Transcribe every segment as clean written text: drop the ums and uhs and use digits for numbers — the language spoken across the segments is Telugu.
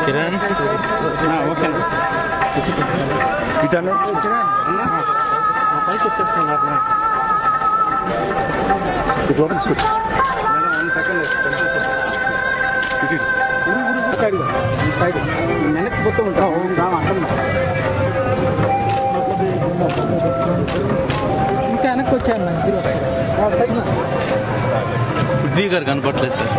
కిరణ్ ఓకే ఇటాను పైకి వచ్చేస్తున్నారు వెనక్కి పోతూ ఉంటాం ఇంకా వెనక్కి వచ్చాను పృథ్వీ గారు కనపట్లేదు sir.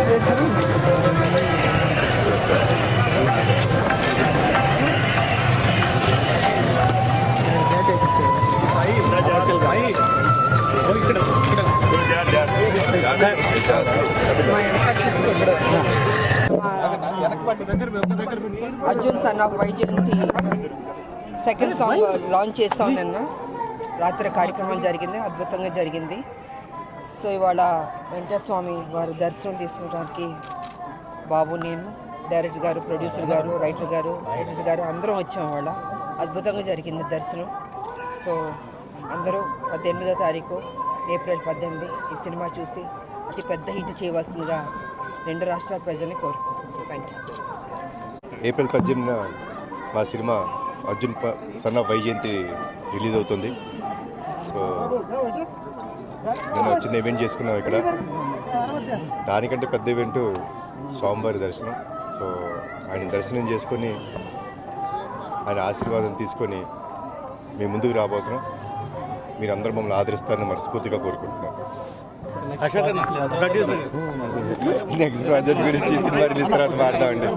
Arjun son of Vyjayanthi second song launch చేస్తాం నిన్న రాత్రి కార్యక్రమం జరిగింది, అద్భుతంగా జరిగింది. సో ఇవాళ వెంకటస్వామి వారి దర్శనం తీసుకోవడానికి బాబు, నేను, డైరెక్టర్ గారు, ప్రొడ్యూసర్ గారు, రైటర్ గారు, ఎడిటర్ గారు అందరం వచ్చాం. ఇవాళ అద్భుతంగా జరిగింది దర్శనం. సో అందరూ 18వ తారీఖు ఏప్రిల్ 18 ఈ సినిమా చూసి అతి పెద్ద హిట్ చేయవలసిందిగా రెండు రాష్ట్రాల ప్రజల్ని కోరుకుంటున్నాను. So thank you. ఏప్రిల్ 18 మా cinema Arjun son of Vyjayanthi release అవుతుంది. సో నేను చిన్న ఈవెంట్ చేసుకున్నాం ఇక్కడ. దానికంటే పెద్ద ఈవెంట్ స్వామివారి దర్శనం. సో ఆయన దర్శనం చేసుకొని ఆయన ఆశీర్వాదం తీసుకొని మేము ముందుకు రాబోతున్నాం. మీరందరూ మమ్మల్ని ఆదరిస్తారని మనస్ఫూర్తిగా కోరుకుంటున్నాం. నెక్స్ట్ ప్రాజెక్ట్ గురించి సినిమా రిలీజ్ తర్వాత మాట్లాడండి.